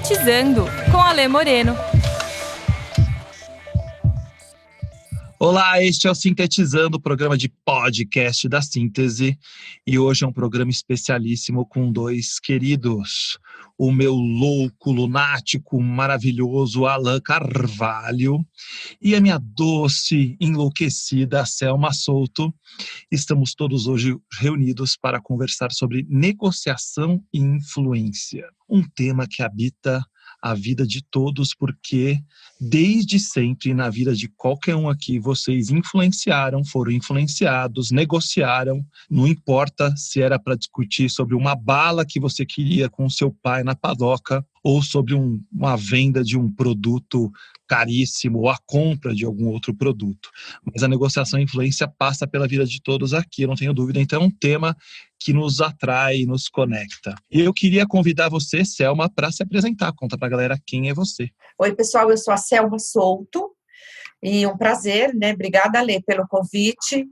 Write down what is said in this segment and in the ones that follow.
Sintetizando, com Alê Moreno. Olá, este é o Sintetizando, o programa de podcast da Síntese. E hoje é um programa especialíssimo com dois queridos. O meu louco, lunático, maravilhoso Alan Carvalho e a minha doce, enlouquecida Selma Souto. Estamos todos hoje reunidos para conversar sobre negociação e influência. Um tema que habita a vida de todos, porque desde sempre na vida de qualquer um aqui, vocês influenciaram, foram influenciados, negociaram, não importa se era para discutir sobre uma bala que você queria com seu pai na padoca, ou sobre uma venda de um produto caríssimo, ou a compra de algum outro produto. Mas a negociação e influência passa pela vida de todos aqui, eu não tenho dúvida. Então é um tema que nos atrai e nos conecta. E eu queria convidar você, Selma, para se apresentar. Conta para a galera quem é você. Oi, pessoal, eu sou a Selma Souto e um prazer, né? Obrigada, Alê, pelo convite.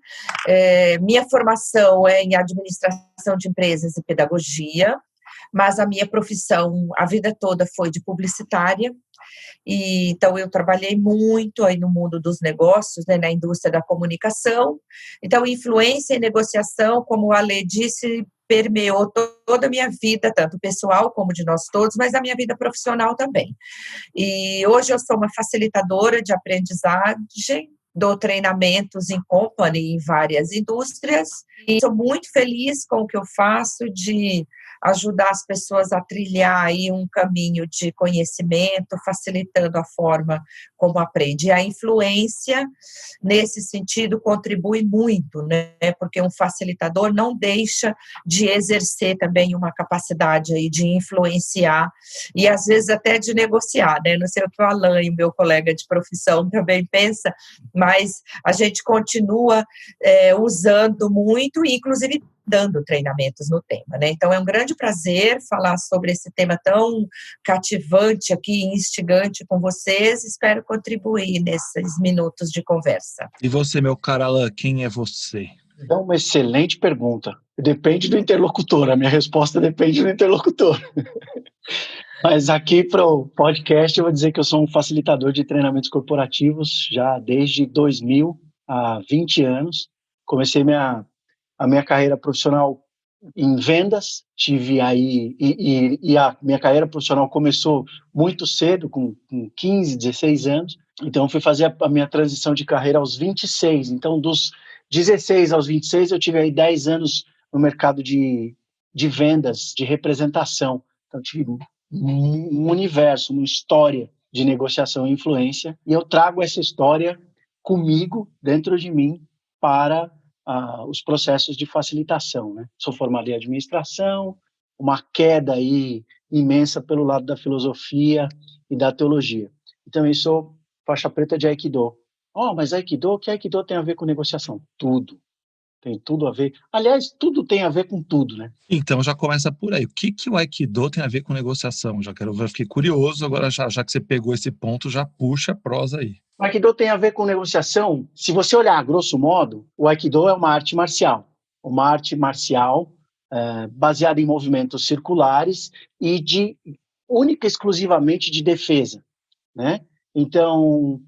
Minha formação é em administração de empresas e pedagogia, mas a minha profissão, a vida toda, foi de publicitária. E, então, eu trabalhei muito aí no mundo dos negócios, né, na indústria da comunicação. Então, influência e negociação, como a Alê disse, permeou toda a minha vida, tanto pessoal como de nós todos, mas a minha vida profissional também. E hoje eu sou uma facilitadora de aprendizagem, dou treinamentos em company, em várias indústrias, e sou muito feliz com o que eu faço de ajudar as pessoas a trilhar aí um caminho de conhecimento, facilitando a forma como aprende. E a influência, nesse sentido, contribui muito, né? Porque um facilitador não deixa de exercer também uma capacidade aí de influenciar e, às vezes, até de negociar, né? Não sei o que o Alan e o meu colega de profissão também pensa, mas a gente continua usando muito, inclusive dando treinamentos no tema, né? Então é um grande prazer falar sobre esse tema tão cativante aqui, instigante com vocês. Espero contribuir nesses minutos de conversa. E você, meu caro Alan, quem é você? É uma excelente pergunta. Depende do interlocutor, a minha resposta depende do interlocutor. Mas aqui para o podcast eu vou dizer que eu sou um facilitador de treinamentos corporativos já desde 2000, há 20 anos. Comecei a minha carreira profissional em vendas, tive aí, e a minha carreira profissional começou muito cedo, com 15, 16 anos, então fui fazer a minha transição de carreira aos 26, então dos 16 aos 26 eu tive aí 10 anos no mercado de vendas, de representação, então tive um universo, uma história de negociação e influência, e eu trago essa história comigo, dentro de mim, para os processos de facilitação, né? Sou formado em administração, uma queda aí imensa pelo lado da filosofia e da teologia. E também sou faixa preta de Aikido. Mas Aikido, o que Aikido tem a ver com negociação? Tudo. Tem tudo a ver. Aliás, tudo tem a ver com tudo, né? Então já começa por aí. O que o Aikido tem a ver com negociação? Já fiquei curioso, agora já que você pegou esse ponto, já puxa a prosa aí. O Aikido tem a ver com negociação. Se você olhar a grosso modo, o Aikido é uma arte marcial. Uma arte marcial baseada em movimentos circulares e única e exclusivamente de defesa, né? Então,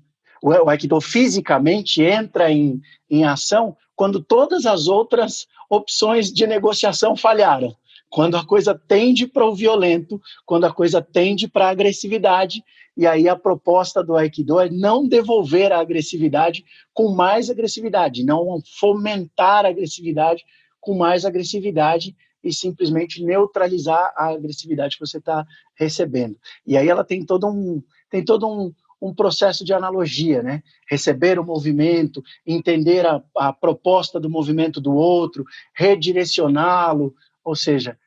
o Aikido fisicamente entra em ação quando todas as outras opções de negociação falharam. Quando a coisa tende para o violento, quando a coisa tende para a agressividade, e aí a proposta do Aikido é não devolver a agressividade com mais agressividade, não fomentar a agressividade com mais agressividade e simplesmente neutralizar a agressividade que você está recebendo. E aí ela tem todo um processo de analogia, né? Receber o movimento, entender a proposta do movimento do outro, redirecioná-lo, ou seja,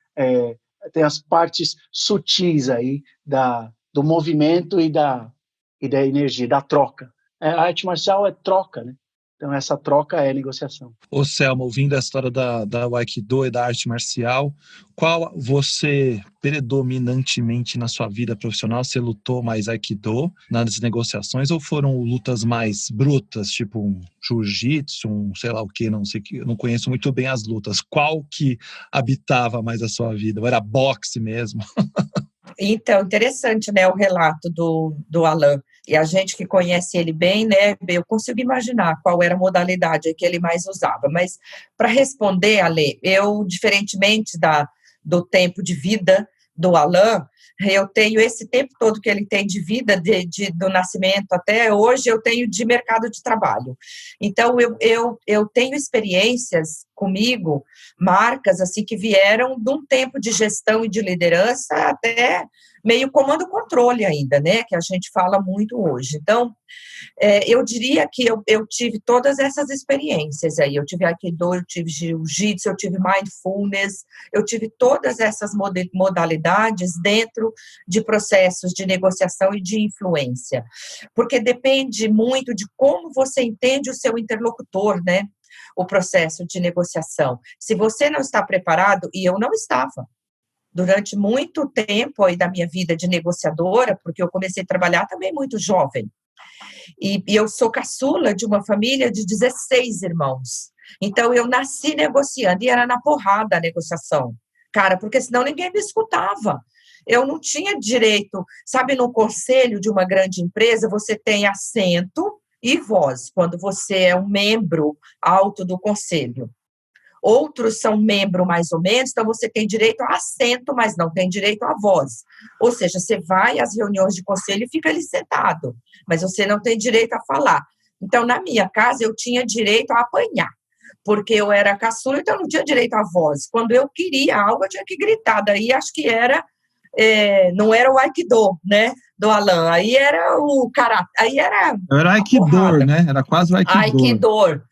tem as partes sutis aí do movimento e da energia, da troca. A arte marcial é troca, né? Então essa troca é negociação. Ô Selma, ouvindo a história da Aikido e da arte marcial, qual você, predominantemente na sua vida profissional, você lutou mais Aikido nas negociações ou foram lutas mais brutas, tipo um jiu-jitsu, sei lá o que, não sei, eu não conheço muito bem as lutas. Qual que habitava mais a sua vida? Ou era boxe mesmo? Então, interessante, né, o relato do Alain. E a gente que conhece ele bem, né, eu consigo imaginar qual era a modalidade que ele mais usava. Mas, para responder, Ale, eu, diferentemente do tempo de vida do Alain, eu tenho esse tempo todo que ele tem de vida, do nascimento até hoje, eu tenho de mercado de trabalho. Então, eu tenho experiências comigo, marcas assim que vieram de um tempo de gestão e de liderança até meio comando-controle ainda, né, que a gente fala muito hoje. Então, eu diria que eu tive todas essas experiências aí. Eu tive Aikido, eu tive Jiu-Jitsu, eu tive Mindfulness, eu tive todas essas modalidades dentro de processos de negociação e de influência. Porque depende muito de como você entende o seu interlocutor, né? O processo de negociação. Se você não está preparado, e eu não estava, durante muito tempo aí da minha vida de negociadora, porque eu comecei a trabalhar também muito jovem. E eu sou caçula de uma família de 16 irmãos. Então, eu nasci negociando e era na porrada a negociação. Cara, porque senão ninguém me escutava. Eu não tinha direito, sabe, no conselho de uma grande empresa, você tem assento e voz, quando você é um membro alto do conselho. Outros são membro mais ou menos, então você tem direito a assento, mas não tem direito à voz. Ou seja, você vai às reuniões de conselho e fica ali sentado, mas você não tem direito a falar. Então, na minha casa, eu tinha direito a apanhar, porque eu era caçula, então eu não tinha direito à voz. Quando eu queria algo, eu tinha que gritar. Daí, acho que não era o Aikido, né, do Alain, aí era o karate, aí era Aikido, né? Era quase o Aikido. Aikido.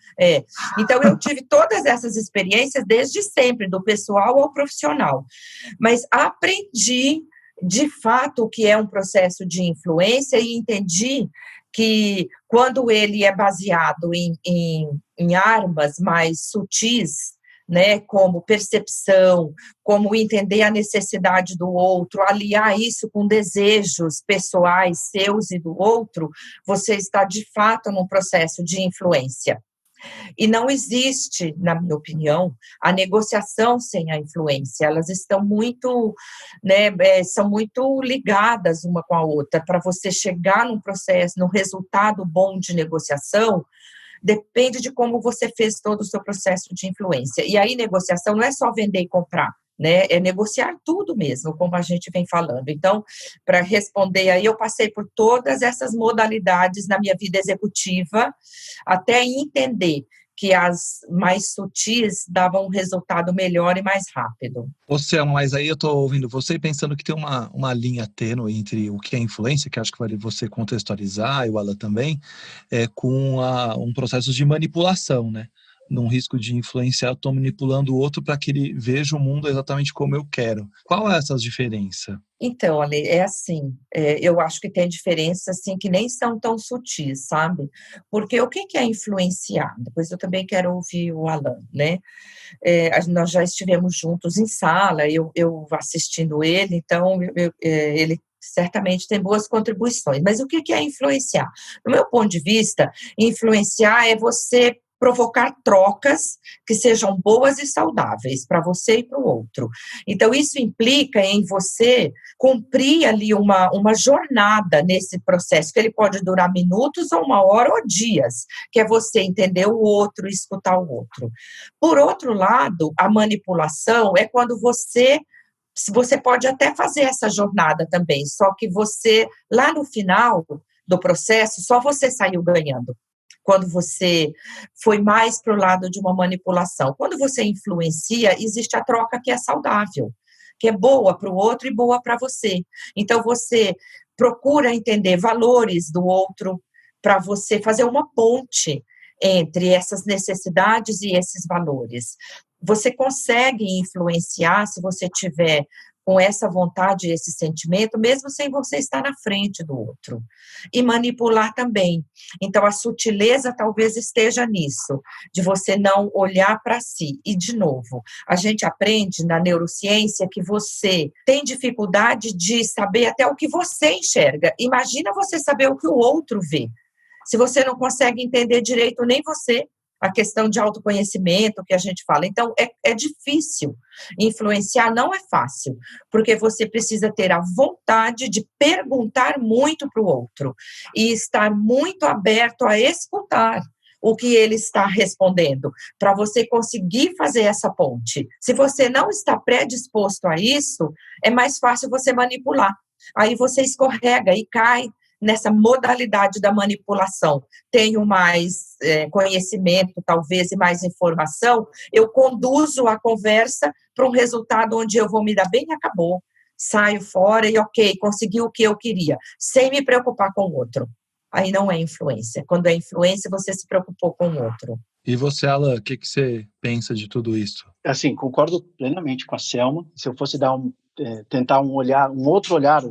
Então, eu tive todas essas experiências desde sempre, do pessoal ao profissional. Mas aprendi, de fato, o que é um processo de influência e entendi que, quando ele é baseado em armas mais sutis, né, como percepção, como entender a necessidade do outro, aliar isso com desejos pessoais seus e do outro, você está, de fato, num processo de influência. E não existe, na minha opinião, a negociação sem a influência. Elas estão muito, né, são muito ligadas uma com a outra. Para você chegar num processo, num resultado bom de negociação, depende de como você fez todo o seu processo de influência. E aí, negociação não é só vender e comprar, né? É negociar tudo mesmo, como a gente vem falando. Então, para responder aí, eu passei por todas essas modalidades na minha vida executiva, até entender que as mais sutis davam um resultado melhor e mais rápido. Mas aí eu estou ouvindo você e pensando que tem uma linha tênue entre o que é influência, que acho que vale você contextualizar, e o Alan também, com um processo de manipulação, né? Num risco de influenciar, eu estou manipulando o outro para que ele veja o mundo exatamente como eu quero. Qual é essa diferença? Então, Ale, é assim, eu acho que tem diferenças assim, que nem são tão sutis, sabe? Porque o que é influenciar? Depois eu também quero ouvir o Alan, né? Nós já estivemos juntos em sala, eu assistindo ele, então ele certamente tem boas contribuições. Mas o que é influenciar? Do meu ponto de vista, influenciar é você provocar trocas que sejam boas e saudáveis para você e para o outro. Então, isso implica em você cumprir ali uma jornada nesse processo, que ele pode durar minutos ou uma hora ou dias, que é você entender o outro e escutar o outro. Por outro lado, a manipulação é quando você pode até fazer essa jornada também, só que você, lá no final do processo, só você saiu ganhando. Quando você foi mais para o lado de uma manipulação. Quando você influencia, existe a troca que é saudável, que é boa para o outro e boa para você. Então, você procura entender valores do outro para você fazer uma ponte entre essas necessidades e esses valores. Você consegue influenciar se você tiver com essa vontade e esse sentimento, mesmo sem você estar na frente do outro. E manipular também. Então, a sutileza talvez esteja nisso, de você não olhar para si. E, de novo, a gente aprende na neurociência que você tem dificuldade de saber até o que você enxerga. Imagina você saber o que o outro vê. Se você não consegue entender direito nem você, a questão de autoconhecimento que a gente fala. Então, é difícil. Influenciar não é fácil, porque você precisa ter a vontade de perguntar muito para o outro e estar muito aberto a escutar o que ele está respondendo, para você conseguir fazer essa ponte. Se você não está predisposto a isso, é mais fácil você manipular. Aí você escorrega e cai nessa modalidade da manipulação. Tenho mais conhecimento, talvez, e mais informação, eu conduzo a conversa para um resultado onde eu vou me dar bem e acabou. Saio fora e ok, consegui o que eu queria, sem me preocupar com o outro. Aí não é influência. Quando é influência, você se preocupou com o outro. E você, Alan, o que você pensa de tudo isso? Assim, concordo plenamente com a Selma. Se eu fosse tentar um outro olhar,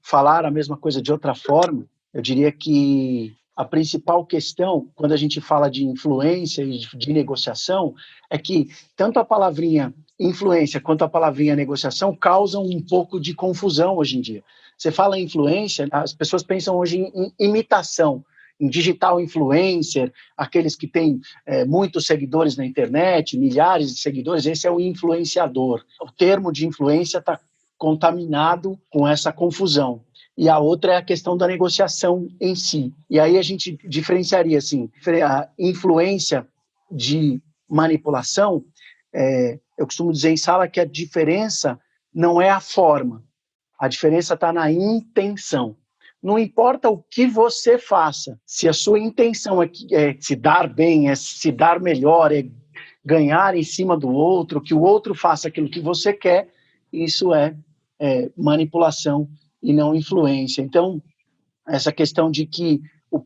falar a mesma coisa de outra forma, eu diria que a principal questão, quando a gente fala de influência e de negociação, é que tanto a palavrinha influência quanto a palavrinha negociação causam um pouco de confusão hoje em dia. Você fala em influência, as pessoas pensam hoje em imitação, em digital influencer, aqueles que têm muitos seguidores na internet, milhares de seguidores, esse é o influenciador. O termo de influência está contaminado com essa confusão. E a outra é a questão da negociação em si. E aí a gente diferenciaria assim, a influência de manipulação, eu costumo dizer em sala que a diferença não é a forma, a diferença está na intenção. Não importa o que você faça, se a sua intenção é se dar bem, é se dar melhor, é ganhar em cima do outro, que o outro faça aquilo que você quer, isso é manipulação e não influência. Então, essa questão de que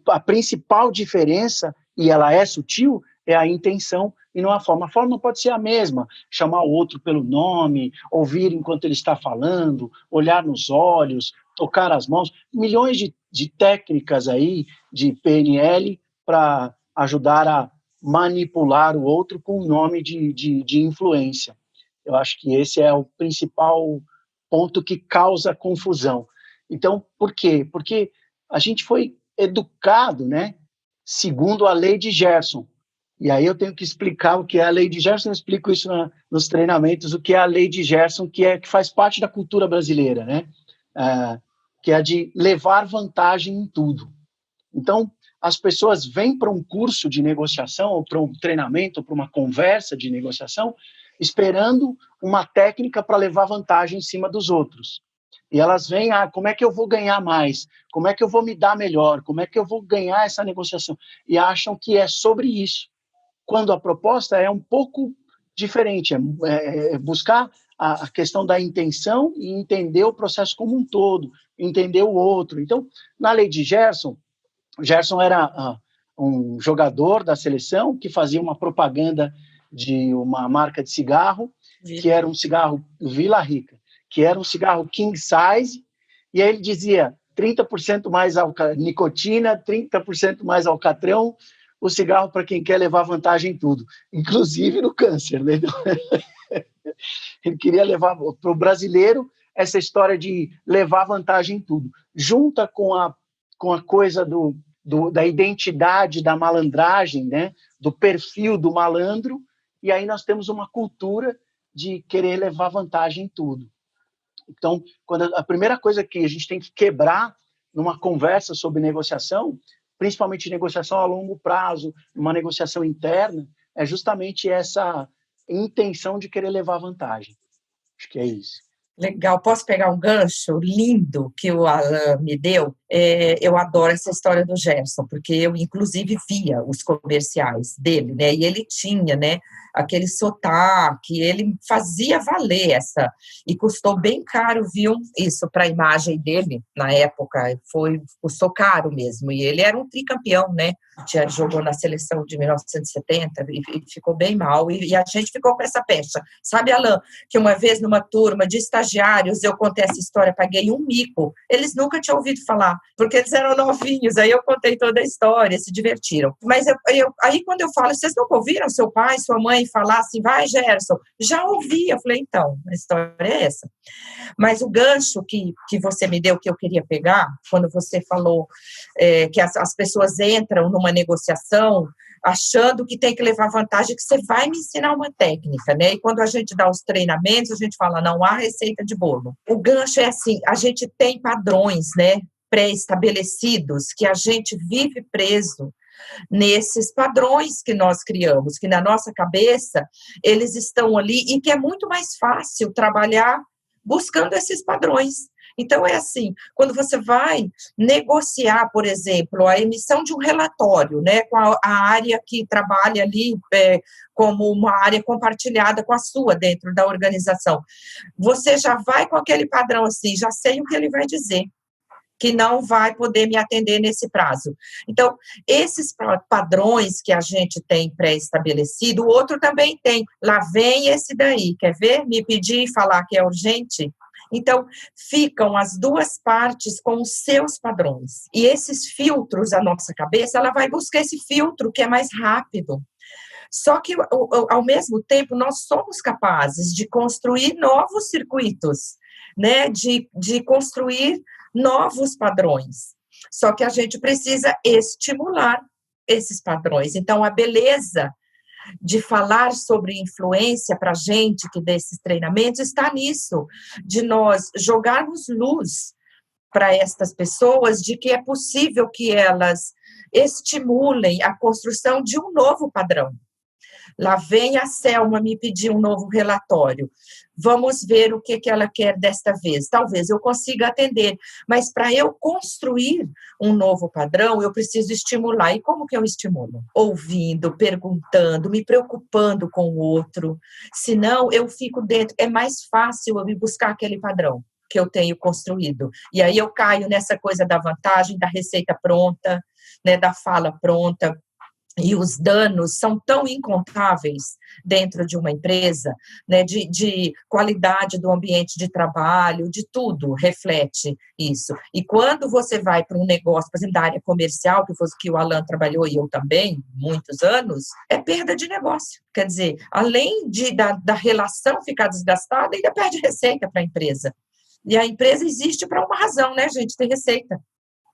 a principal diferença, e ela é sutil, é a intenção e não a forma. A forma pode ser a mesma, chamar o outro pelo nome, ouvir enquanto ele está falando, olhar nos olhos, tocar as mãos, milhões de técnicas aí de PNL para ajudar a manipular o outro com o nome de influência. Eu acho que esse é o principal ponto que causa confusão. Então, por quê? Porque a gente foi educado, né, segundo a lei de Gerson. E aí eu tenho que explicar o que é a lei de Gerson, eu explico isso nos treinamentos, o que é a lei de Gerson, que faz parte da cultura brasileira, né? Que é a de levar vantagem em tudo. Então, as pessoas vêm para um curso de negociação, ou para um treinamento, ou para uma conversa de negociação, esperando uma técnica para levar vantagem em cima dos outros. E elas vêm, como é que eu vou ganhar mais? Como é que eu vou me dar melhor? Como é que eu vou ganhar essa negociação? E acham que é sobre isso. Quando a proposta é um pouco diferente, é buscar a questão da intenção e entender o processo como um todo, entender o outro. Então, na lei de Gerson era um jogador da seleção que fazia uma propaganda de uma marca de cigarro, que era um cigarro Vila Rica, que era um cigarro king size, e aí ele dizia 30% mais nicotina, 30% mais alcatrão, o cigarro para quem quer levar vantagem em tudo, inclusive no câncer, né? Ele queria levar para o brasileiro essa história de levar vantagem em tudo, junta com a coisa da identidade da malandragem, né? Do perfil do malandro, e aí nós temos uma cultura de querer levar vantagem em tudo. Então, a primeira coisa que a gente tem que quebrar numa conversa sobre negociação, principalmente negociação a longo prazo, uma negociação interna, é justamente essa intenção de querer levar vantagem. Acho que é isso. Legal, posso pegar um gancho lindo que o Alan me deu? Eu adoro essa história do Gerson, porque eu, inclusive, via os comerciais dele, né? E ele tinha, né, aquele sotaque, ele fazia valer e custou bem caro, viu? Isso para a imagem dele, na época, custou caro mesmo, e ele era um tricampeão, né? Jogou na seleção de 1970 e ficou bem mal, e a gente ficou com essa pecha. Sabe, Alan, que uma vez numa turma de estagiários, eu contei essa história, paguei um mico, eles nunca tinham ouvido falar, porque eles eram novinhos, aí eu contei toda a história, se divertiram. Mas aí quando eu falo, vocês nunca ouviram seu pai, sua mãe falar assim, vai, Gerson? Já ouvi, eu falei, então, a história é essa. Mas o gancho que você me deu, que eu queria pegar, quando você falou que as pessoas entram numa negociação achando que tem que levar vantagem, que você vai me ensinar uma técnica, né? E quando a gente dá os treinamentos, a gente fala, não há receita de bolo. O gancho é assim, a gente tem padrões, né, pré-estabelecidos, que a gente vive preso nesses padrões que nós criamos, que na nossa cabeça eles estão ali e que é muito mais fácil trabalhar buscando esses padrões. Então, é assim, quando você vai negociar, por exemplo, a emissão de um relatório, né, com a área que trabalha ali como uma área compartilhada com a sua dentro da organização, você já vai com aquele padrão assim, já sei o que ele vai dizer, que não vai poder me atender nesse prazo. Então, esses padrões que a gente tem pré-estabelecido, o outro também tem. Lá vem esse daí, quer ver? Me pedir e falar que é urgente? Então, ficam as duas partes com os seus padrões. E esses filtros, a nossa cabeça, ela vai buscar esse filtro que é mais rápido. Só que, ao mesmo tempo, nós somos capazes de construir novos circuitos, né? De construir novos padrões. Só que a gente precisa estimular esses padrões. Então, a beleza de falar sobre influência para a gente que desses treinamentos está nisso, de nós jogarmos luz para estas pessoas de que é possível que elas estimulem a construção de um novo padrão. Lá vem a Selma me pedir um novo relatório. Vamos ver o que ela quer desta vez. Talvez eu consiga atender, mas para eu construir um novo padrão, eu preciso estimular. E como que eu estimulo? Ouvindo, perguntando, me preocupando com o outro. Senão, eu fico dentro. É mais fácil eu me buscar aquele padrão que eu tenho construído. E aí eu caio nessa coisa da vantagem, da receita pronta, né, da fala pronta. E os danos são tão incontáveis dentro de uma empresa, né, de qualidade do ambiente de trabalho, de tudo reflete isso. E quando você vai para um negócio, por exemplo, da área comercial, que o Alan trabalhou e eu também, muitos anos, é perda de negócio. Quer dizer, além da relação ficar desgastada, ainda perde receita para a empresa. E a empresa existe para uma razão, né, gente? Tem receita.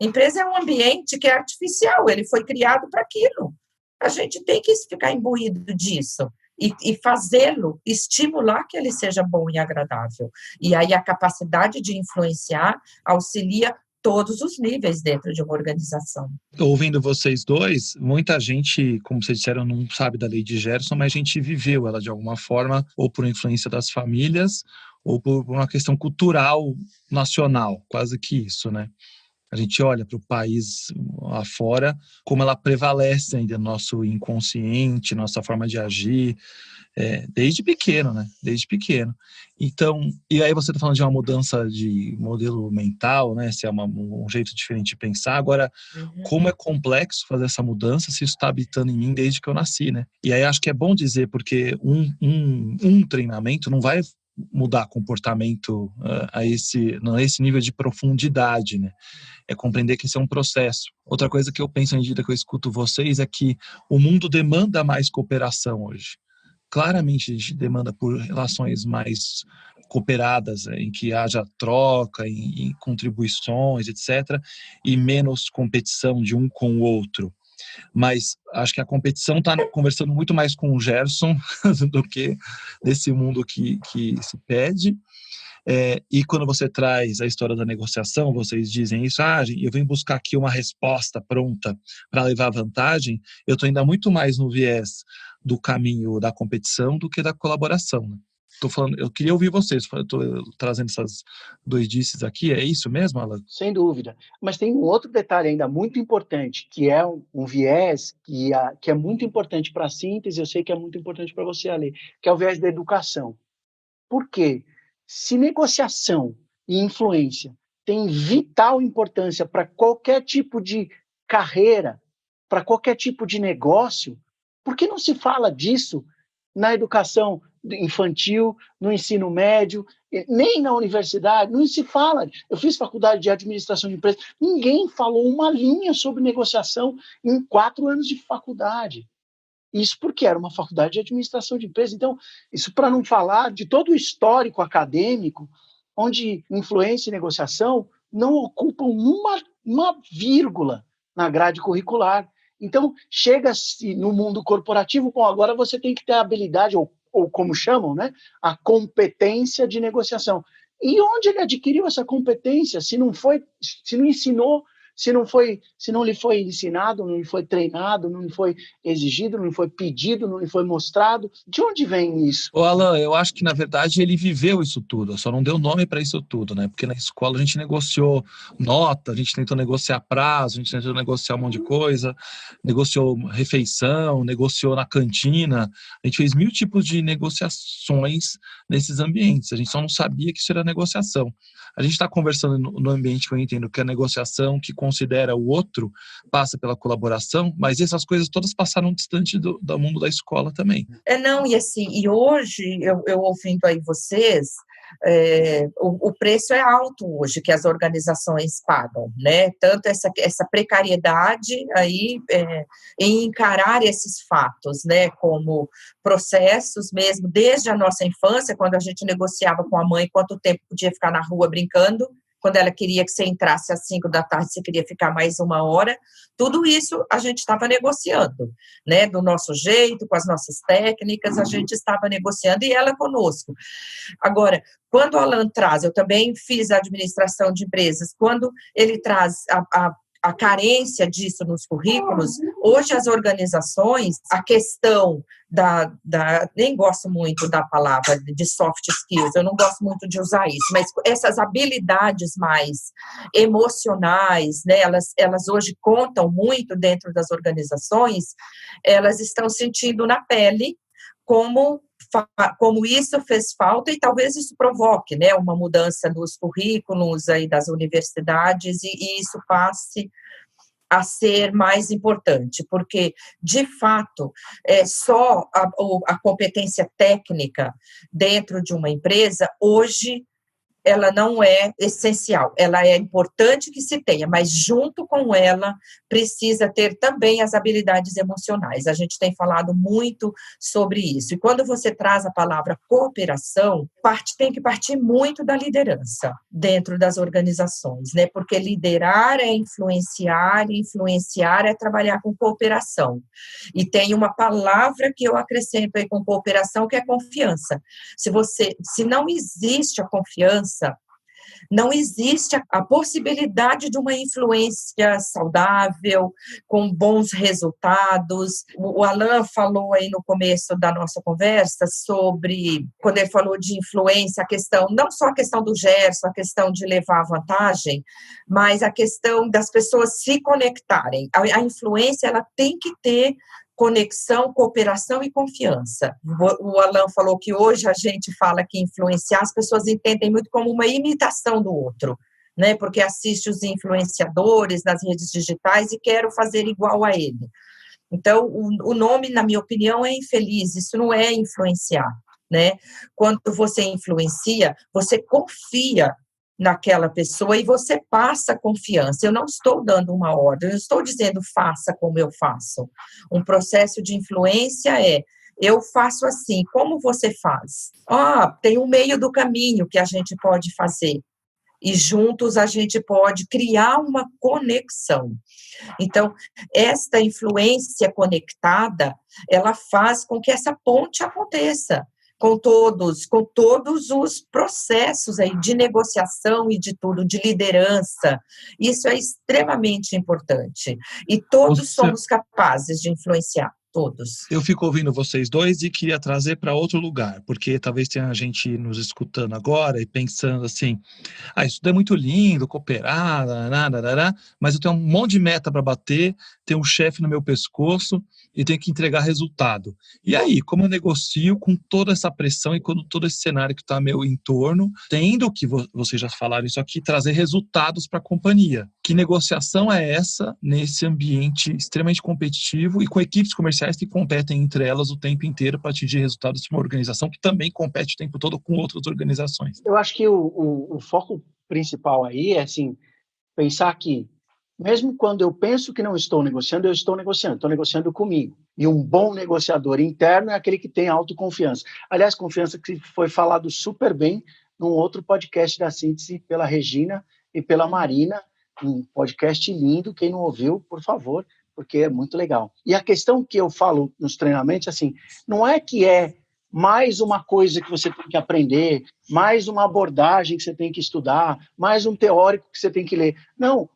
A empresa é um ambiente que é artificial, ele foi criado para aquilo. A gente tem que ficar imbuído disso e fazê-lo, estimular que ele seja bom e agradável. E aí a capacidade de influenciar auxilia todos os níveis dentro de uma organização. Ouvindo vocês dois, muita gente, como vocês disseram, não sabe da lei de Gerson, mas a gente viveu ela de alguma forma, ou por influência das famílias, ou por uma questão cultural nacional, quase que isso, né? A gente olha para o país lá fora, como ela prevalece ainda no nosso inconsciente, nossa forma de agir, desde pequeno, né? Desde pequeno. Então, e aí você está falando de uma mudança de modelo mental, né? Se é um jeito diferente de pensar. Agora, como é complexo fazer essa mudança se isso está habitando em mim desde que eu nasci, né? E aí acho que é bom dizer, porque um treinamento não vai mudar comportamento a esse nível de profundidade, né? É compreender que isso é um processo. Outra coisa que eu penso à medida que eu escuto vocês é que o mundo demanda mais cooperação hoje. Claramente a gente demanda por relações mais cooperadas, em que haja troca, em contribuições, etc., e menos competição de um com o outro. Mas acho que a competição está conversando muito mais com o Gerson do que nesse mundo que se pede. E quando você traz a história da negociação, vocês dizem isso, eu venho buscar aqui uma resposta pronta para levar vantagem, eu estou ainda muito mais no viés do caminho da competição do que da colaboração, né? Eu queria ouvir vocês, estou trazendo essas dois dices aqui, é isso mesmo, Alan? Sem dúvida. Mas tem um outro detalhe ainda muito importante, que é um viés que é muito importante para a síntese, eu sei que é muito importante para você, Ale, que é o viés da educação. Por quê? Se negociação e influência têm vital importância para qualquer tipo de carreira, para qualquer tipo de negócio, por que não se fala disso na educação infantil, no ensino médio, nem na universidade? Não se fala. Eu fiz faculdade de administração de empresas, ninguém falou uma linha sobre negociação em 4 anos de faculdade. Isso porque era uma faculdade de administração de empresas. Então, isso para não falar de todo o histórico acadêmico, onde influência e negociação não ocupam uma vírgula na grade curricular. Então, chega-se no mundo corporativo, bom, agora você tem que ter a habilidade, ou como chamam, né, a competência de negociação. E onde ele adquiriu essa competência, se não ensinou, se não lhe foi ensinado, não lhe foi treinado, não lhe foi exigido, não lhe foi pedido, não lhe foi mostrado? De onde vem isso? Ô, Alan, eu acho que, na verdade, ele viveu isso tudo, só não deu nome para isso tudo, né? Porque na escola a gente negociou nota, a gente tentou negociar prazo, a gente tentou negociar um monte de coisa, negociou refeição, negociou na cantina, a gente fez 1000 tipos de negociações nesses ambientes, a gente só não sabia que isso era negociação. A gente está conversando no ambiente que eu entendo que a negociação, que considera o outro, passa pela colaboração, mas essas coisas todas passaram distante do mundo da escola também. Não, e assim, e hoje, eu ouvindo aí vocês, o preço é alto hoje que as organizações pagam, né? Tanto essa precariedade aí em encarar esses fatos, né? Como processos mesmo, desde a nossa infância, quando a gente negociava com a mãe quanto tempo podia ficar na rua brincando, quando ela queria que você entrasse às 5 da tarde, você queria ficar mais 1 hora, tudo isso a gente estava negociando, né, do nosso jeito, com as nossas técnicas, a gente estava negociando e ela conosco. Agora, quando o Alan traz, eu também fiz a administração de empresas, quando ele traz a carência disso nos currículos, hoje as organizações, a questão nem gosto muito da palavra de soft skills, eu não gosto muito de usar isso, mas essas habilidades mais emocionais, né, elas hoje contam muito dentro das organizações, elas estão sentindo na pele como isso fez falta e talvez isso provoque, né, uma mudança nos currículos aí das universidades e isso passe a ser mais importante, porque, de fato, só a competência técnica dentro de uma empresa, hoje, ela não é essencial, ela é importante que se tenha, mas junto com ela precisa ter também as habilidades emocionais. A gente tem falado muito sobre isso. E quando você traz a palavra cooperação, tem que partir muito da liderança dentro das organizações, né? Porque liderar é influenciar, e influenciar é trabalhar com cooperação. E tem uma palavra que eu acrescento aí com cooperação, que é confiança. Se não existe a confiança, não existe a possibilidade de uma influência saudável, com bons resultados. O Alan falou aí no começo da nossa conversa sobre, quando ele falou de influência, a questão, não só a questão do Gerson, a questão de levar vantagem, mas a questão das pessoas se conectarem. A influência, ela tem que ter conexão, cooperação e confiança. O Alan falou que hoje a gente fala que influenciar, as pessoas entendem muito como uma imitação do outro, né? Porque assiste os influenciadores nas redes digitais e quero fazer igual a ele. Então, o nome, na minha opinião, é infeliz, isso não é influenciar, né? Quando você influencia, você confia naquela pessoa e você passa confiança. Eu não estou dando uma ordem, eu estou dizendo faça como eu faço. Um processo de influência eu faço assim, como você faz? Tem um meio do caminho que a gente pode fazer. E juntos a gente pode criar uma conexão. Então, esta influência conectada, ela faz com que essa ponte aconteça com todos os processos aí de negociação e de tudo, de liderança. Isso é extremamente importante. E todos somos capazes de influenciar. Todos. Eu fico ouvindo vocês dois e queria trazer para outro lugar, porque talvez tenha gente nos escutando agora e pensando assim, isso tudo é muito lindo, cooperar, mas eu tenho um monte de meta para bater, tenho um chefe no meu pescoço e tenho que entregar resultado. E aí, como eu negocio com toda essa pressão e com todo esse cenário que está ao meu entorno, tendo que, vocês já falaram isso aqui, trazer resultados para a companhia. Que negociação é essa nesse ambiente extremamente competitivo e com equipes comerciais que competem entre elas o tempo inteiro para atingir resultados de uma organização que também compete o tempo todo com outras organizações? Eu acho que o foco principal aí é, assim, pensar que, mesmo quando eu penso que não estou negociando, eu estou negociando comigo. E um bom negociador interno é aquele que tem autoconfiança. Aliás, confiança que foi falado super bem num outro podcast da Síntese pela Regina e pela Marina, um podcast lindo. Quem não ouviu, por favor, porque é muito legal. E a questão que eu falo nos treinamentos, assim, não é que é mais uma coisa que você tem que aprender, mais uma abordagem que você tem que estudar, mais um teórico que você tem que ler. Não,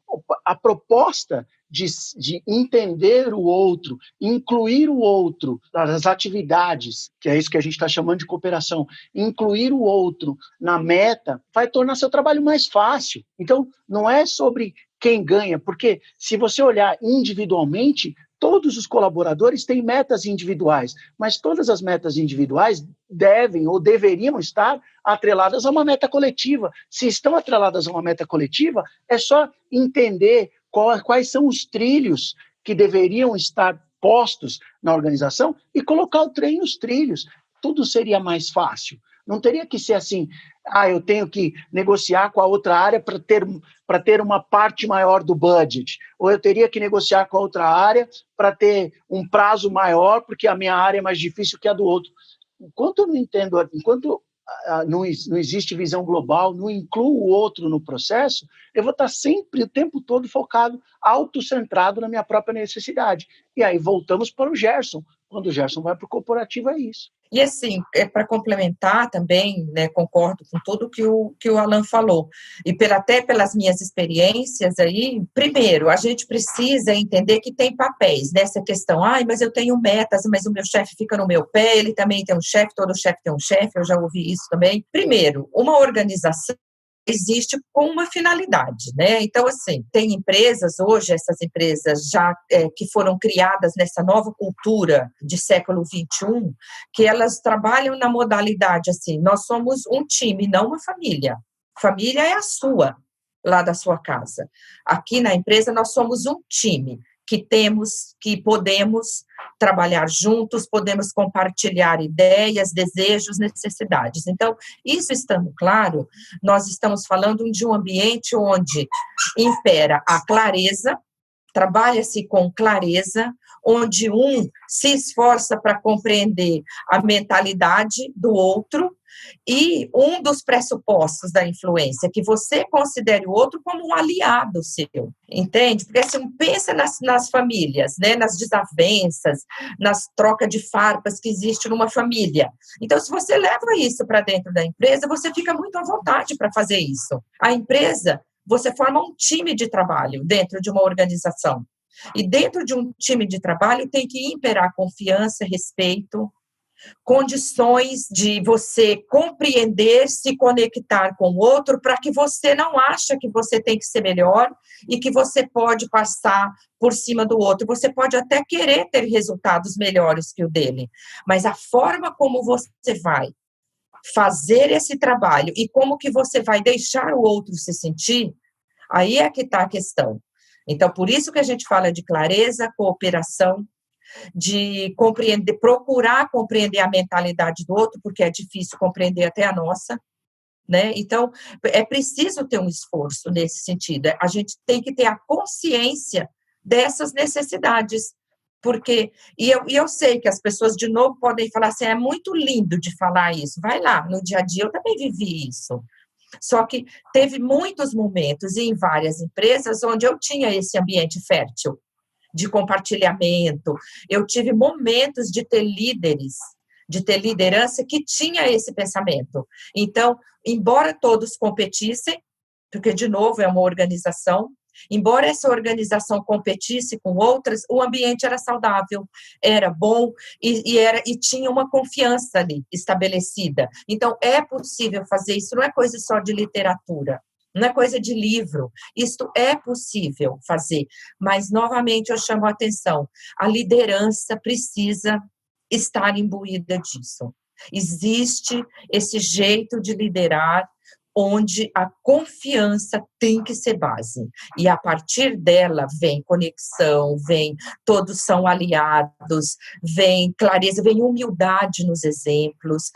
a proposta de entender o outro, incluir o outro nas atividades, que é isso que a gente está chamando de cooperação, incluir o outro na meta, vai tornar seu trabalho mais fácil. Então, não é sobre quem ganha, porque se você olhar individualmente, todos os colaboradores têm metas individuais, mas todas as metas individuais devem ou deveriam estar atreladas a uma meta coletiva. Se estão atreladas a uma meta coletiva, é só entender quais são os trilhos que deveriam estar postos na organização e colocar o trem nos trilhos. Tudo seria mais fácil. Não teria que ser assim, eu tenho que negociar com a outra área para ter uma parte maior do budget, ou eu teria que negociar com a outra área para ter um prazo maior, porque a minha área é mais difícil que a do outro. Enquanto eu não entendo, enquanto não existe visão global, não incluo o outro no processo, eu vou estar sempre, o tempo todo, focado, autocentrado na minha própria necessidade. E aí voltamos para o Gerson. Quando o Gerson vai para o corporativo, é isso. E assim, para complementar também, né, concordo com tudo que o Alan falou, e até pelas minhas experiências aí, primeiro, a gente precisa entender que tem papéis nessa questão, mas eu tenho metas, mas o meu chefe fica no meu pé, ele também tem um chefe, todo chefe tem um chefe, eu já ouvi isso também. Primeiro, uma organização existe com uma finalidade, né? Então, assim, tem empresas hoje, essas empresas já que foram criadas nessa nova cultura de século XXI, que elas trabalham na modalidade assim, nós somos um time, não uma família. Família é a sua, lá da sua casa. Aqui na empresa nós somos um time, que podemos trabalhar juntos, podemos compartilhar ideias, desejos, necessidades. Então, isso estando claro, nós estamos falando de um ambiente onde impera a clareza, trabalha-se com clareza, onde um se esforça para compreender a mentalidade do outro, e um dos pressupostos da influência é que você considere o outro como um aliado seu, entende? Porque assim, pensa nas famílias, né, nas desavenças, nas trocas de farpas que existe numa família. Então, se você leva isso para dentro da empresa, você fica muito à vontade para fazer isso. A empresa, você forma um time de trabalho dentro de uma organização. E dentro de um time de trabalho tem que imperar confiança, respeito, condições de você compreender, se conectar com o outro, para que você não ache que você tem que ser melhor e que você pode passar por cima do outro. Você pode até querer ter resultados melhores que o dele, mas a forma como você vai fazer esse trabalho e como que você vai deixar o outro se sentir, aí é que está a questão. Então, por isso que a gente fala de clareza, cooperação, de compreender, procurar compreender a mentalidade do outro, porque é difícil compreender até a nossa, né? Então, é preciso ter um esforço nesse sentido. A gente tem que ter a consciência dessas necessidades, porque, e eu sei que as pessoas, de novo, podem falar assim, é muito lindo de falar isso, vai lá, no dia a dia eu também vivi isso. Só que teve muitos momentos, e em várias empresas, onde eu tinha esse ambiente fértil, de compartilhamento, eu tive momentos de ter líderes, de ter liderança que tinha esse pensamento. Então, embora todos competissem, porque, de novo, é uma organização, embora essa organização competisse com outras, o ambiente era saudável, era bom e tinha uma confiança ali estabelecida. Então, é possível fazer isso, não é coisa só de literatura. Não é coisa de livro, isto é possível fazer, mas, novamente, eu chamo a atenção, a liderança precisa estar imbuída disso. Existe esse jeito de liderar onde a confiança tem que ser base, e a partir dela vem conexão, vem todos são aliados, vem clareza, vem humildade nos exemplos,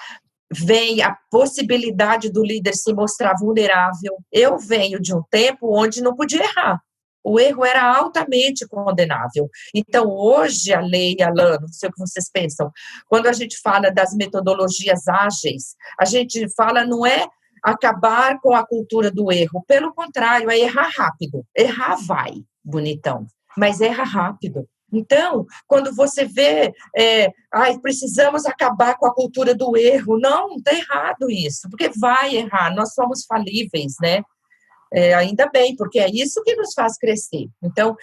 vem a possibilidade do líder se mostrar vulnerável. Eu venho de um tempo onde não podia errar. O erro era altamente condenável. Então, hoje, a lei, Alan, não sei o que vocês pensam, quando a gente fala das metodologias ágeis, a gente fala não é acabar com a cultura do erro, pelo contrário, é errar rápido. Errar vai, bonitão. mas erra rápido. Então, quando você vê, precisamos acabar com a cultura do erro, não, está errado isso, porque vai errar, nós somos falíveis, né? Ainda bem, porque é isso que nos faz crescer. Então,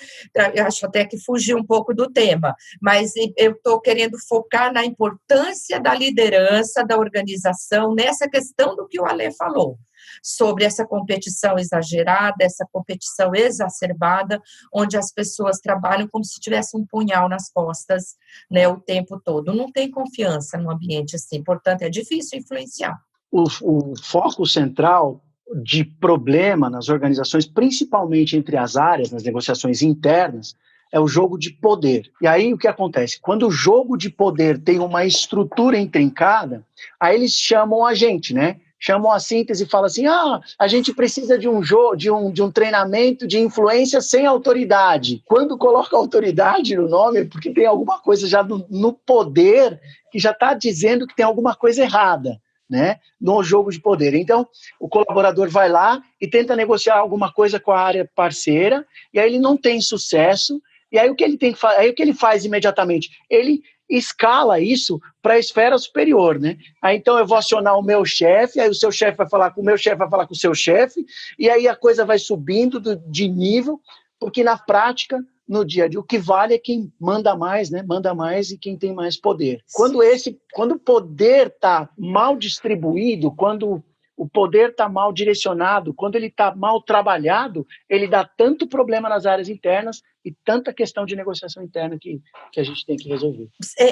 eu acho até que fugiu um pouco do tema, mas eu estou querendo focar na importância da liderança, da organização, nessa questão do que o Alê falou, sobre essa competição exagerada, essa competição exacerbada, onde as pessoas trabalham como se tivesse um punhal nas costas, né, o tempo todo. Não tem confiança num ambiente assim, portanto, é difícil influenciar. O foco central de problema nas organizações, principalmente entre as áreas, nas negociações internas, é o jogo de poder. E aí o que acontece? Quando o jogo de poder tem uma estrutura intrincada, aí eles chamam a gente, né? Chamam a síntese e falam assim, a gente precisa de um treinamento de influência sem autoridade. Quando coloca autoridade no nome, é porque tem alguma coisa já no poder que já está dizendo que tem alguma coisa errada, né, no jogo de poder. Então, o colaborador vai lá e tenta negociar alguma coisa com a área parceira, e aí ele não tem sucesso, e aí o que ele faz imediatamente? Ele escala isso para a esfera superior, né? Aí então eu vou acionar o meu chefe, aí o seu chefe vai falar com o meu chefe, vai falar com o seu chefe, e aí a coisa vai subindo de nível, porque na prática, no dia a dia, o que vale é quem manda mais, né? Manda mais e quem tem mais poder. Quando o poder está mal distribuído, quando o poder está mal direcionado, quando ele está mal trabalhado, ele dá tanto problema nas áreas internas e tanta questão de negociação interna que a gente tem que resolver.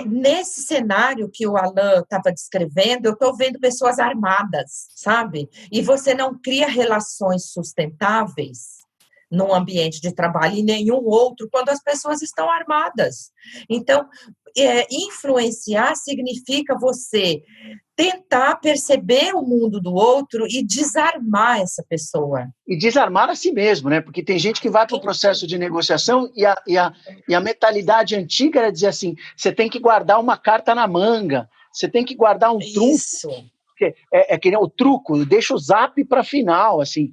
Nesse cenário que o Alan estava descrevendo, eu estou vendo pessoas armadas, sabe? E você não cria relações sustentáveis num ambiente de trabalho e nenhum outro quando as pessoas estão armadas. Então, influenciar significa você tentar perceber o mundo do outro e desarmar essa pessoa. E desarmar a si mesmo, né? Porque tem gente que vai para o processo de negociação e a mentalidade antiga era dizer assim, você tem que guardar uma carta na manga, você tem que guardar um trunfo. Isso. Que nem o truco, deixa o zap para final, assim,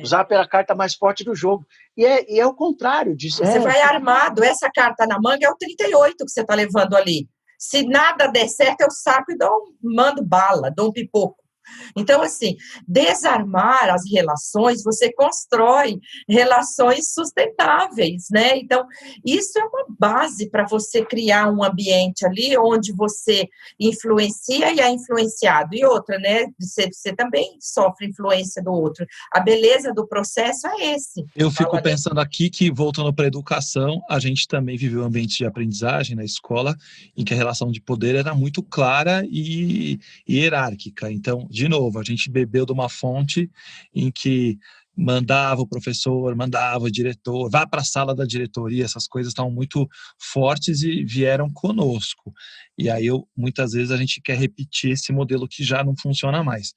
o zap era a carta mais forte do jogo. E é o contrário disso. Você vai armado, essa carta na manga é o 38 que você está levando ali. Se nada der certo, eu saco e mando bala, dou um pipoco. Então, assim, desarmar as relações, você constrói relações sustentáveis, né? Então, isso é uma base para você criar um ambiente ali onde você influencia e é influenciado. E outra, né? Você também sofre influência do outro. A beleza do processo é esse. Eu fico pensando aqui que, voltando para a educação, a gente também viveu um ambiente de aprendizagem na escola em que a relação de poder era muito clara e hierárquica. Então, de novo, a gente bebeu de uma fonte em que mandava o professor, mandava o diretor, vá para a sala da diretoria, essas coisas estavam muito fortes e vieram conosco. E aí, muitas vezes, a gente quer repetir esse modelo que já não funciona mais.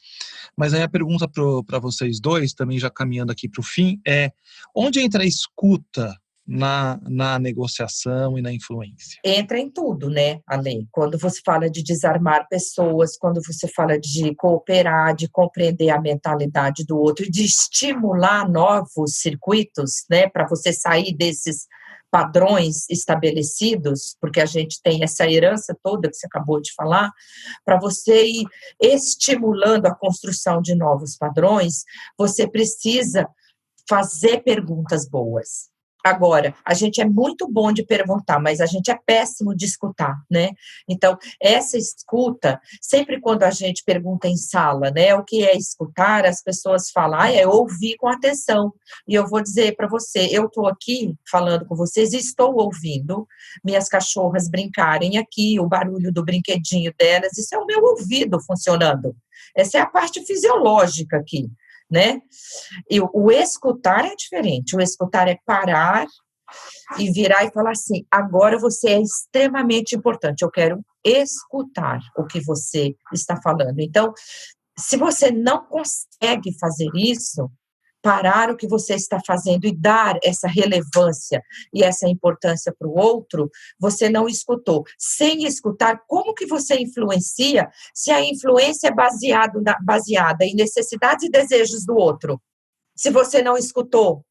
Mas aí a pergunta para vocês dois, também já caminhando aqui para o fim, é onde entra a escuta na negociação e na influência? Entra em tudo, né, Ale? Quando você fala de desarmar pessoas, quando você fala de cooperar, de compreender a mentalidade do outro, de estimular novos circuitos, né, para você sair desses padrões estabelecidos, porque a gente tem essa herança toda que você acabou de falar, para você ir estimulando a construção de novos padrões, você precisa fazer perguntas boas. Agora, a gente é muito bom de perguntar, mas a gente é péssimo de escutar, né? Então, essa escuta, sempre quando a gente pergunta em sala, né, o que é escutar, as pessoas falam, é ouvir com atenção. E eu vou dizer para você, eu estou aqui falando com vocês e estou ouvindo minhas cachorras brincarem aqui, o barulho do brinquedinho delas, isso é o meu ouvido funcionando. Essa é a parte fisiológica aqui, né? E o escutar é diferente. O escutar é parar e virar e falar assim, agora você é extremamente importante, eu quero escutar o que você está falando. Então, se você não consegue fazer isso, parar o que você está fazendo e dar essa relevância e essa importância para o outro, você não escutou. Sem escutar, como que você influencia se a influência é baseada em necessidades e desejos do outro? Se você não escutou,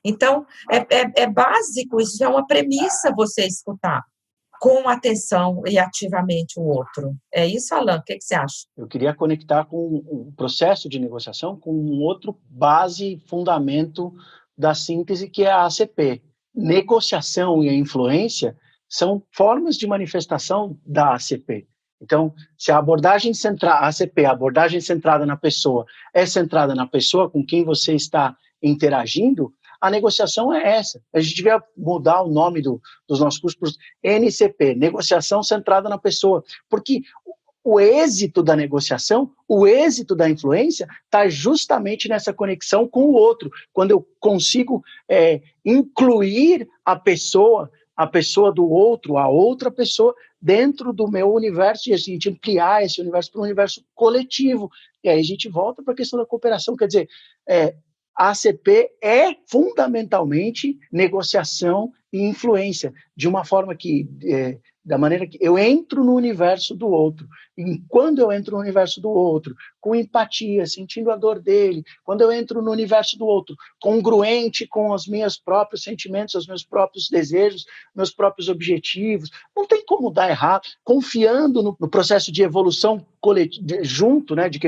Então, é básico, isso é uma premissa você escutar com atenção e ativamente o outro. É isso, Alan? O que você acha? Eu queria conectar com o processo de negociação com um outro base, fundamento da síntese, que é a ACP. Negociação e a influência são formas de manifestação da ACP. Então, se a abordagem centrada, a ACP, a abordagem centrada na pessoa, é centrada na pessoa com quem você está interagindo, a negociação é essa. A gente devia mudar o nome dos nossos cursos para NCP, negociação centrada na pessoa, porque o êxito da negociação, o êxito da influência está justamente nessa conexão com o outro, quando eu consigo incluir a pessoa do outro, a outra pessoa, dentro do meu universo, e a gente ampliar esse universo para um universo coletivo. E aí a gente volta para a questão da cooperação, quer dizer, a ACP é fundamentalmente negociação e influência, de uma forma que, da maneira que eu entro no universo do outro, e quando eu entro no universo do outro, com empatia, sentindo a dor dele, quando eu entro no universo do outro, congruente com os meus próprios sentimentos, os meus próprios desejos, meus próprios objetivos, não tem como dar errado, confiando no processo de evolução coletiva, junto, né, de que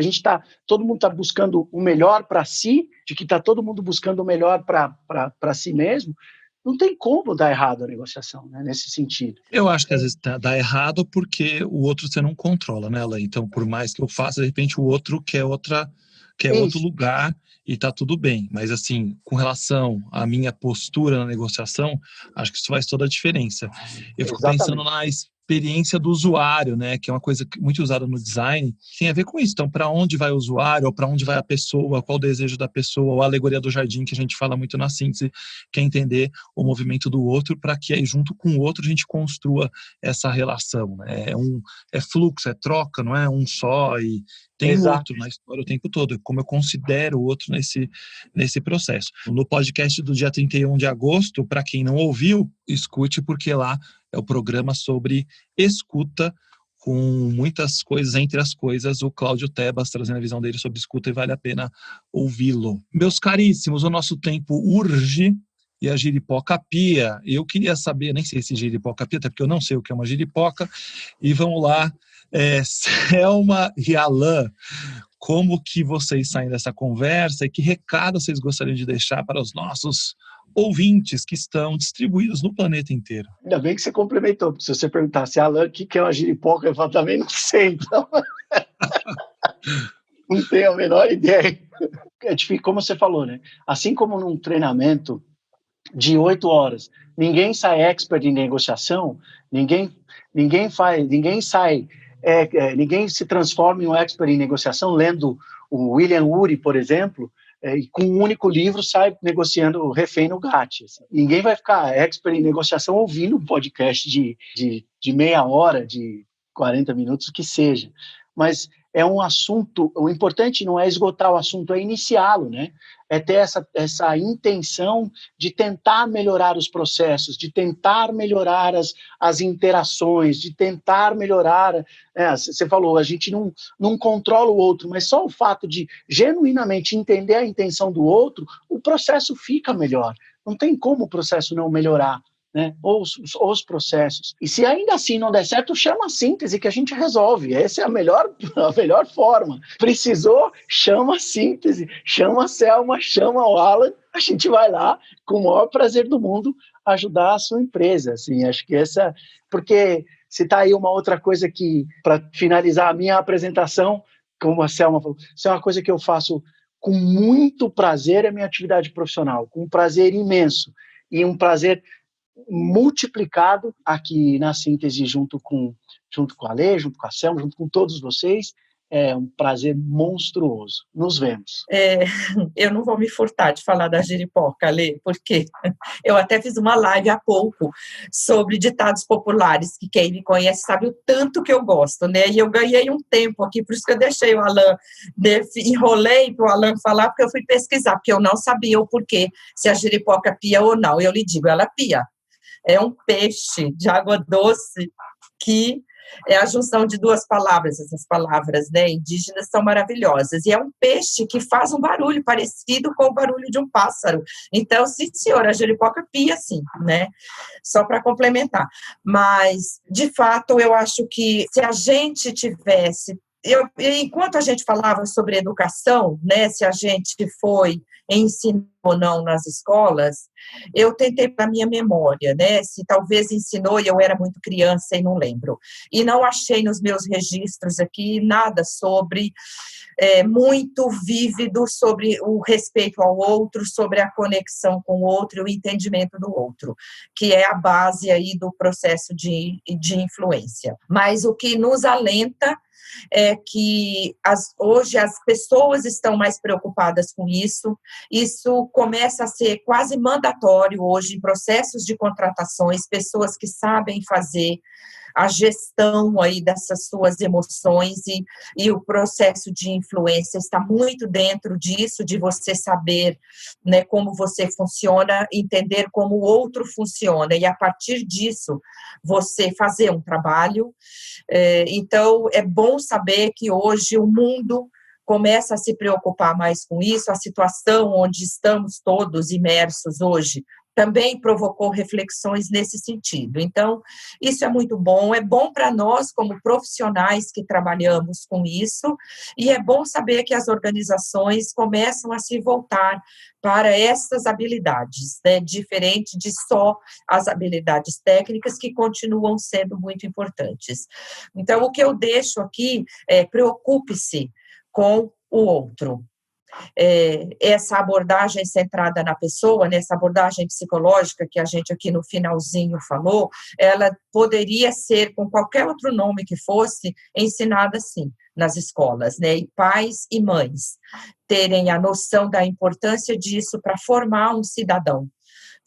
todo mundo está buscando o melhor para si, de que está todo mundo buscando o melhor para si mesmo. Não tem como dar errado a negociação, né, nesse sentido. Eu acho que às vezes dá errado porque o outro você não controla, né, Alain? Então, por mais que eu faça, de repente o outro quer outro lugar e tá tudo bem. Mas, assim, com relação à minha postura na negociação, acho que isso faz toda a diferença. Eu fico pensando na experiência do usuário, né, que é uma coisa muito usada no design, tem a ver com isso. Então, para onde vai o usuário, ou para onde vai a pessoa, qual o desejo da pessoa, ou a alegoria do jardim, que a gente fala muito na síntese, que é entender o movimento do outro, para que aí, junto com o outro, a gente construa essa relação. É fluxo, é troca, não é um só, e tem o outro na história o tempo todo, como eu considero o outro nesse processo. No podcast do dia 31 de agosto, para quem não ouviu, escute, porque lá é o programa sobre escuta, com muitas coisas, entre as coisas, o Cláudio Tebas trazendo a visão dele sobre escuta, e vale a pena ouvi-lo. Meus caríssimos, o nosso tempo urge e a giripoca pia. Eu queria saber, nem sei se giripoca pia, até porque eu não sei o que é uma giripoca, e vamos lá, Selma e Alan, como que vocês saem dessa conversa e que recado vocês gostariam de deixar para os nossos ouvintes que estão distribuídos no planeta inteiro? Ainda bem que você complementou, porque se você perguntasse, Alan, o que é uma giripoca, eu falo, também não sei, então. Não tenho a menor ideia. É difícil, como você falou, né? Assim como num treinamento de 8 horas, ninguém sai expert em negociação, ninguém se transforma em um expert em negociação lendo o William Ury, por exemplo, e com um único livro sai negociando o refém no GATT. Assim. Ninguém vai ficar expert em negociação ouvindo um podcast de meia hora, de 40 minutos, o que seja. Mas é um assunto, o importante não é esgotar o assunto, é iniciá-lo, né? É ter essa intenção de tentar melhorar os processos, de tentar melhorar as interações, de tentar melhorar... você falou, a gente não controla o outro, mas só o fato de genuinamente entender a intenção do outro, o processo fica melhor. Não tem como o processo não melhorar. Né? Os processos. E se ainda assim não der certo, chama a síntese que a gente resolve. Essa é a melhor forma. Precisou, chama a síntese, chama a Selma, chama o Alan, a gente vai lá com o maior prazer do mundo ajudar a sua empresa. Assim, acho que porque se está aí uma outra coisa que, para finalizar a minha apresentação, como a Selma falou, isso é uma coisa que eu faço com muito prazer, é a minha atividade profissional, com um prazer imenso e um prazer multiplicado aqui na síntese junto com a Lê, junto com a Selma, junto com todos vocês. É um prazer monstruoso. Nos vemos. Eu não vou me furtar de falar da giripoca, Lê, porque eu até fiz uma live há pouco sobre ditados populares, que quem me conhece sabe o tanto que eu gosto, né? E eu ganhei um tempo aqui, por isso que eu deixei o Alan, enrolei para o Alan falar, porque eu fui pesquisar, porque eu não sabia o porquê, se a giripoca pia ou não. Eu lhe digo, ela pia. É um peixe de água doce que É a junção de duas palavras, essas palavras, né, indígenas são maravilhosas. E é um peixe que faz um barulho parecido com o barulho de um pássaro. Então, sim, senhora, a jeripoca pia, sim, né? Só para complementar. Mas, de fato, eu acho que se a gente tivesse... enquanto a gente falava sobre educação, né, se a gente foi ensinar ou não nas escolas, eu tentei para minha memória, né, se talvez ensinou e eu era muito criança e não lembro. E não achei nos meus registros aqui nada sobre, muito vívido sobre o respeito ao outro, sobre a conexão com o outro e o entendimento do outro, que é a base aí do processo de influência. Mas o que nos alenta é que hoje as pessoas estão mais preocupadas com isso começa a ser quase mandatório hoje em processos de contratações, pessoas que sabem fazer a gestão aí dessas suas emoções e o processo de influência está muito dentro disso, de você saber, né, como você funciona, entender como o outro funciona e a partir disso você fazer um trabalho. Então, é bom saber que hoje o mundo começa a se preocupar mais com isso, a situação onde estamos todos imersos hoje também provocou reflexões nesse sentido. Então, isso é muito bom, é bom para nós como profissionais que trabalhamos com isso, e é bom saber que as organizações começam a se voltar para essas habilidades, né, diferente de só as habilidades técnicas que continuam sendo muito importantes. Então, o que eu deixo aqui é preocupe-se com o outro. Essa abordagem centrada na pessoa, nessa abordagem psicológica que a gente aqui no finalzinho falou, ela poderia ser, com qualquer outro nome que fosse, ensinada sim nas escolas, né? E pais e mães terem a noção da importância disso para formar um cidadão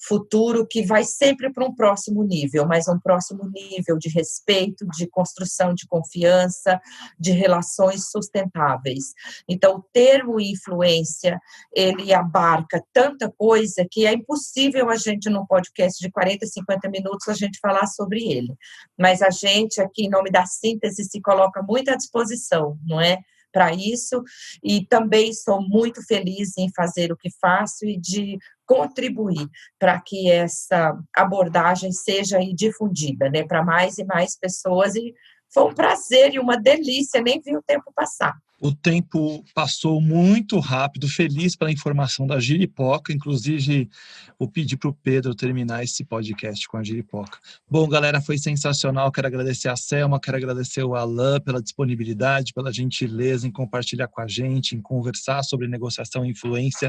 futuro que vai sempre para um próximo nível, mas um próximo nível de respeito, de construção de confiança, de relações sustentáveis. Então, o termo influência, ele abarca tanta coisa que é impossível a gente, num podcast de 40, 50 minutos, a gente falar sobre ele. Mas a gente, aqui, em nome da síntese, se coloca muito à disposição, não é? Para isso, e também sou muito feliz em fazer o que faço e de contribuir para que essa abordagem seja aí difundida, né, para mais e mais pessoas, e foi um prazer e uma delícia, nem vi o tempo passar. O tempo passou muito rápido, feliz pela informação da Jeripoca, inclusive vou pedir para o Pedro terminar esse podcast com a Jeripoca. Bom, galera, foi sensacional, quero agradecer a Selma, quero agradecer o Alain pela disponibilidade, pela gentileza em compartilhar com a gente, em conversar sobre negociação e influência.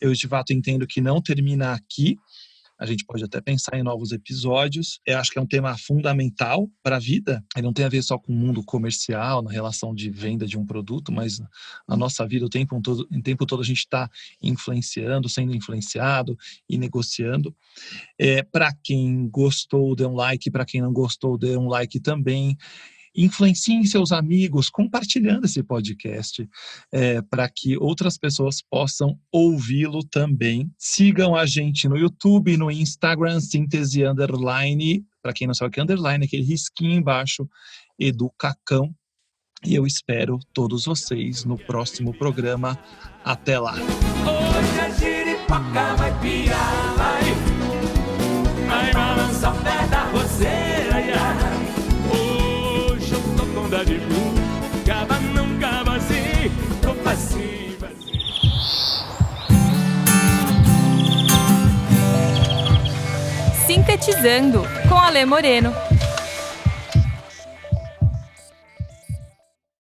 Eu, de fato, entendo que não termina aqui. A gente pode até pensar em novos episódios. Eu acho que é um tema fundamental para a vida. Ele não tem a ver só com o mundo comercial, na relação de venda de um produto, mas na nossa vida o tempo todo a gente está influenciando, sendo influenciado e negociando. Para quem gostou, dê um like. Para quem não gostou, dê um like também. Influenciem seus amigos compartilhando esse podcast para que outras pessoas possam ouvi-lo também. Sigam a gente no YouTube, no Instagram, síntese _ para quem não sabe o que é underline, aquele risquinho embaixo, Edu Cacão. E eu espero todos vocês no próximo programa. Até lá! Hoje a Jeripoca vai piar, vai balançar o pé da roseira. De blue, cava não cava assim, tô facinho, facinho. Sintetizando com Alê Moreno.